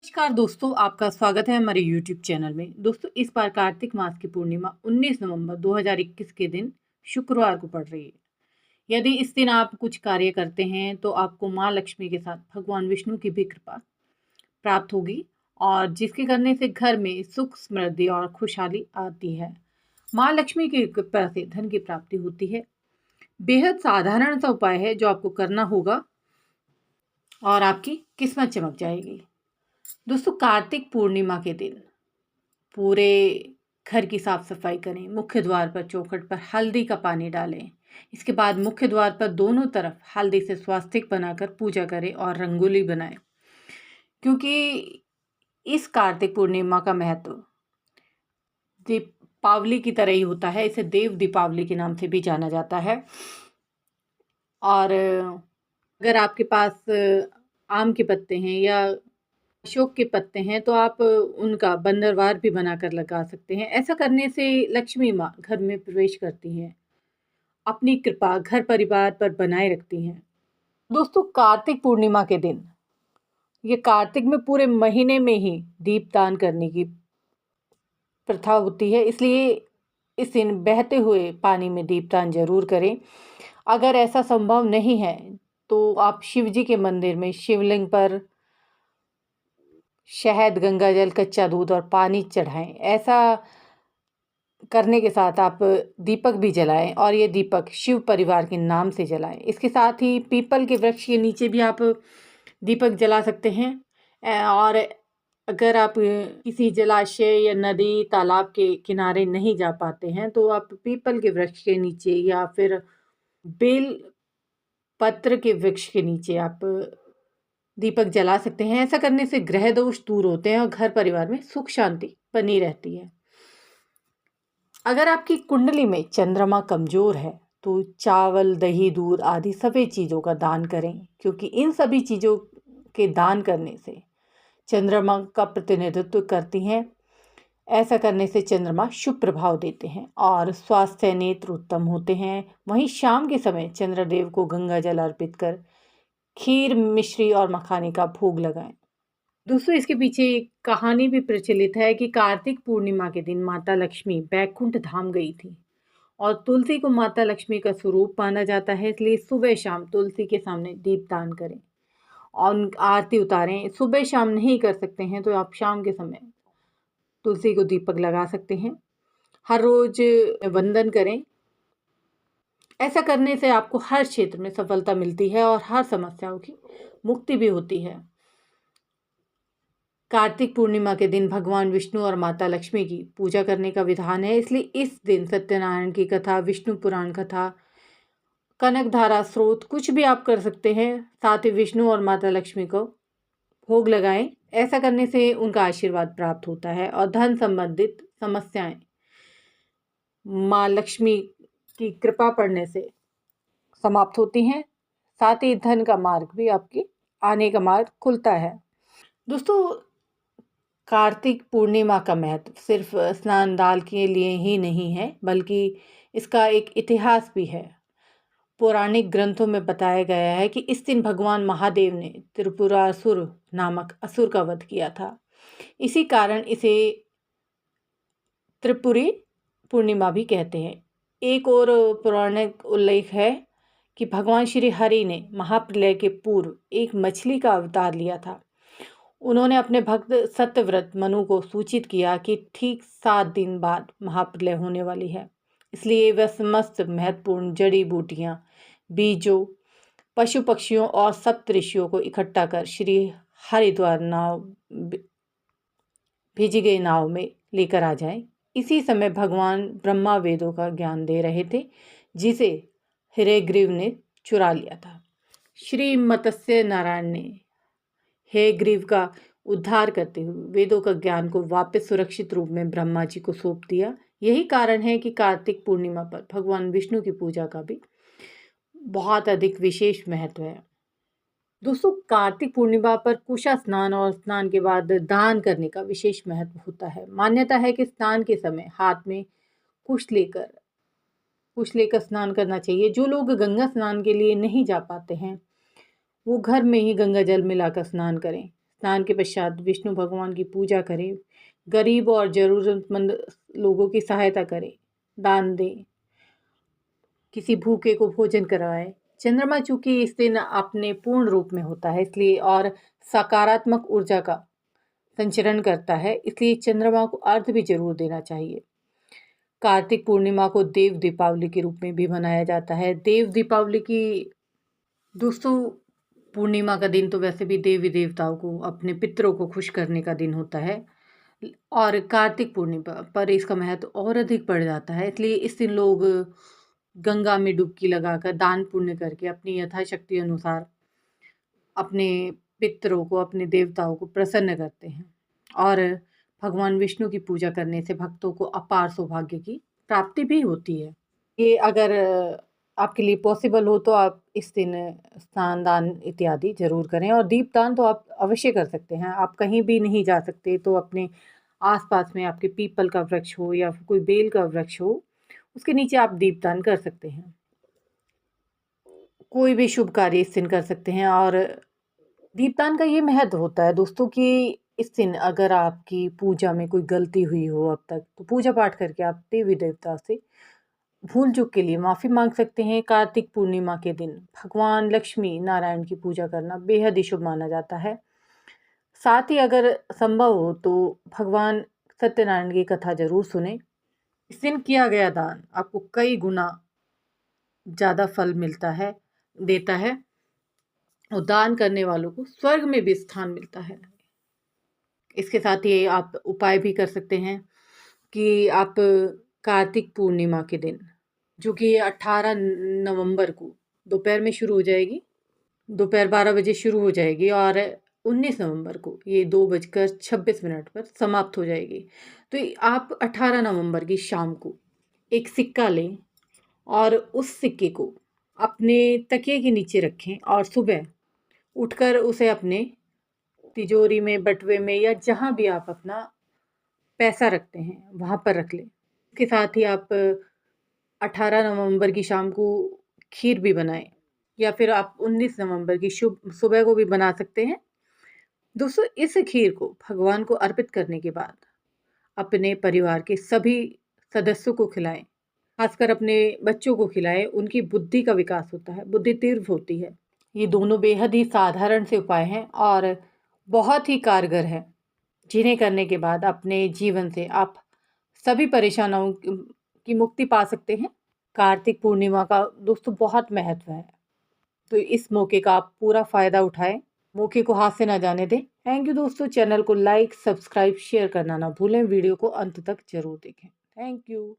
नमस्कार दोस्तों, आपका स्वागत है हमारे YouTube चैनल में। दोस्तों, इस बार कार्तिक मास की पूर्णिमा 19 नवंबर 2021 के दिन शुक्रवार को पड़ रही है। यदि इस दिन आप कुछ कार्य करते हैं तो आपको माँ लक्ष्मी के साथ भगवान विष्णु की भी कृपा प्राप्त होगी और जिसके करने से घर में सुख, समृद्धि और खुशहाली आती है। माँ लक्ष्मी की कृपा से धन की प्राप्ति होती है। बेहद साधारण सा उपाय है जो आपको करना होगा और आपकी किस्मत चमक जाएगी। दोस्तों, कार्तिक पूर्णिमा के दिन पूरे घर की साफ सफाई करें। मुख्य द्वार पर चौखट पर हल्दी का पानी डालें। इसके बाद मुख्य द्वार पर दोनों तरफ हल्दी से स्वास्तिक बनाकर पूजा करें और रंगोली बनाएं, क्योंकि इस कार्तिक पूर्णिमा का महत्व दीपावली की तरह ही होता है। इसे देव दीपावली के नाम से भी जाना जाता है। और अगर आपके पास आम के पत्ते हैं या अशोक के पत्ते हैं तो आप उनका बंदरवार भी बनाकर लगा सकते हैं। ऐसा करने से लक्ष्मी माँ घर में प्रवेश करती हैं, अपनी कृपा घर परिवार पर बनाए रखती हैं। दोस्तों, कार्तिक पूर्णिमा के दिन, ये कार्तिक में पूरे महीने में ही दीपदान करने की प्रथा होती है, इसलिए इस दिन बहते हुए पानी में दीपदान जरूर करें। अगर ऐसा संभव नहीं है तो आप शिव जी के मंदिर में शिवलिंग पर शहद, गंगा जल, कच्चा दूध और पानी चढ़ाएं। ऐसा करने के साथ आप दीपक भी जलाएं और ये दीपक शिव परिवार के नाम से जलाएं। इसके साथ ही पीपल के वृक्ष के नीचे भी आप दीपक जला सकते हैं। और अगर आप किसी जलाशय या नदी, तालाब के किनारे नहीं जा पाते हैं तो आप पीपल के वृक्ष के नीचे या फिर बेल पत्र के वृक्ष के नीचे आप दीपक जला सकते हैं। ऐसा करने से ग्रह दोष दूर होते हैं और घर परिवार में सुख शांति बनी रहती है। अगर आपकी कुंडली में चंद्रमा कमजोर है तो चावल, दही, दूध आदि सभी चीज़ों का दान करें, क्योंकि इन सभी चीज़ों के दान करने से चंद्रमा का प्रतिनिधित्व करती हैं। ऐसा करने से चंद्रमा शुभ प्रभाव देते हैं और स्वास्थ्य, नेत्र उत्तम होते हैं। वहीं शाम के समय चंद्रदेव को गंगा जल अर्पित कर खीर, मिश्री और मखाने का भोग लगाएं। दोस्तों, इसके पीछे एक कहानी भी प्रचलित है कि कार्तिक पूर्णिमा के दिन माता लक्ष्मी बैकुंठ धाम गई थी और तुलसी को माता लक्ष्मी का स्वरूप माना जाता है, इसलिए सुबह शाम तुलसी के सामने दीपदान करें और आरती उतारें। सुबह शाम नहीं कर सकते हैं तो आप शाम के समय तुलसी को दीपक लगा सकते हैं। हर रोज वंदन करें। ऐसा करने से आपको हर क्षेत्र में सफलता मिलती है और हर समस्याओं की मुक्ति भी होती है। कार्तिक पूर्णिमा के दिन भगवान विष्णु और माता लक्ष्मी की पूजा करने का विधान है, इसलिए इस दिन सत्यनारायण की कथा, विष्णु पुराण कथा, कनक धारा स्रोत कुछ भी आप कर सकते हैं। साथ ही विष्णु और माता लक्ष्मी को भोग लगाएं। ऐसा करने से उनका आशीर्वाद प्राप्त होता है और धन संबंधित समस्याएं माँ लक्ष्मी की कृपा पड़ने से समाप्त होती हैं। साथ ही धन का मार्ग भी आपके आने का मार्ग खुलता है। दोस्तों, कार्तिक पूर्णिमा का महत्व सिर्फ स्नान दान के लिए ही नहीं है, बल्कि इसका एक इतिहास भी है। पौराणिक ग्रंथों में बताया गया है कि इस दिन भगवान महादेव ने त्रिपुरासुर नामक असुर का वध किया था। इसी कारण इसे त्रिपुरी पूर्णिमा भी कहते हैं। एक और पौराणिक उल्लेख है कि भगवान श्री हरि ने महाप्रलय के पूर्व एक मछली का अवतार लिया था। उन्होंने अपने भक्त सत्यव्रत मनु को सूचित किया कि ठीक 7 दिन बाद महाप्रलय होने वाली है, इसलिए वह समस्त महत्वपूर्ण जड़ी बूटियां, बीजों, पशु पक्षियों और सप्तऋषियों को इकट्ठा कर श्री हरिद्वार भेजी गई नाव में लेकर आ जाएं। इसी समय भगवान ब्रह्मा वेदों का ज्ञान दे रहे थे, जिसे हयग्रीव ने चुरा लिया था। श्री मत्स्य नारायण ने हयग्रीव का उद्धार करते हुए वेदों का ज्ञान को वापस सुरक्षित रूप में ब्रह्मा जी को सौंप दिया। यही कारण है कि कार्तिक पूर्णिमा पर भगवान विष्णु की पूजा का भी बहुत अधिक विशेष महत्व है। दोस्तों, कार्तिक पूर्णिमा पर कुशा स्नान और स्नान के बाद दान करने का विशेष महत्व होता है। मान्यता है कि स्नान के समय हाथ में कुश लेकर स्नान करना चाहिए। जो लोग गंगा स्नान के लिए नहीं जा पाते हैं वो घर में ही गंगा जल मिलाकर स्नान करें। स्नान के पश्चात विष्णु भगवान की पूजा करें, गरीब और ज़रूरतमंद लोगों की सहायता करें, दान दें, किसी भूखे को भोजन कराएँ। चंद्रमा चूँकि इस दिन अपने पूर्ण रूप में होता है इसलिए और सकारात्मक ऊर्जा का संचरण करता है, इसलिए चंद्रमा को अर्घ्य भी ज़रूर देना चाहिए। कार्तिक पूर्णिमा को देव दीपावली के रूप में भी मनाया जाता है। देव दीपावली की दोस्तों पूर्णिमा का दिन तो वैसे भी देवी देवताओं को अपने पितरों को खुश करने का दिन होता है और कार्तिक पूर्णिमा पर इसका महत्व और अधिक बढ़ जाता है, इसलिए इस दिन लोग गंगा में डुबकी लगाकर दान पुण्य करके अपनी यथाशक्ति अनुसार अपने पितरों को, अपने देवताओं को प्रसन्न करते हैं और भगवान विष्णु की पूजा करने से भक्तों को अपार सौभाग्य की प्राप्ति भी होती है। ये अगर आपके लिए पॉसिबल हो तो आप इस दिन स्नान दान इत्यादि ज़रूर करें और दीपदान तो आप अवश्य कर सकते हैं। आप कहीं भी नहीं जा सकते तो अपने आस-पास में आपके पीपल का वृक्ष हो या फिर कोई बेल का वृक्ष हो, उसके नीचे आप दीपदान कर सकते हैं। कोई भी शुभ कार्य इस दिन कर सकते हैं और दीपदान का ये महत्व होता है दोस्तों कि इस दिन अगर आपकी पूजा में कोई गलती हुई हो अब तक, तो पूजा पाठ करके आप देवी-देवता से भूल-चूक के लिए माफ़ी माँग सकते हैं। कार्तिक पूर्णिमा के दिन भगवान लक्ष्मी नारायण की पूजा करना बेहद ही शुभ माना जाता है। साथ ही अगर संभव हो तो भगवान सत्यनारायण की कथा ज़रूर सुनें। इस दिन किया गया दान आपको कई गुना ज़्यादा फल देता है और दान करने वालों को स्वर्ग में भी स्थान मिलता है। इसके साथ ही आप उपाय भी कर सकते हैं कि आप कार्तिक पूर्णिमा के दिन, जो कि 18 नवंबर को दोपहर में शुरू हो जाएगी, दोपहर 12 बजे शुरू हो जाएगी और 19 नवंबर को ये 2:26 पर समाप्त हो जाएगी। तो आप 18 नवंबर की शाम को एक सिक्का लें और उस सिक्के को अपने तकिए के नीचे रखें और सुबह उठकर उसे अपने तिजोरी में, बटुए में या जहाँ भी आप अपना पैसा रखते हैं, वहाँ पर रख लें। इसके साथ ही आप 18 नवंबर की शाम को खीर भी बनाएँ या फिर आप 19 नवंबर की शुभ सुबह को भी बना सकते हैं। दोस्तों इस खीर को भगवान को अर्पित करने के बाद अपने परिवार के सभी सदस्यों को खिलाएँ। खासकर अपने बच्चों को खिलाएँ, उनकी बुद्धि का विकास होता है, बुद्धि तीव्र होती है। ये दोनों बेहद ही साधारण से उपाय हैं और बहुत ही कारगर हैं, जिन्हें करने के बाद अपने जीवन से आप सभी परेशानियों की मुक्ति पा सकते हैं। कार्तिक पूर्णिमा का दोस्तों बहुत महत्व है, तो इस मौके का आप पूरा फ़ायदा उठाएँ, मौके को हाथ से ना जाने दें। थैंक यू दोस्तों, चैनल को लाइक, सब्सक्राइब, शेयर करना ना भूलें, वीडियो को अंत तक ज़रूर देखें। Thank you.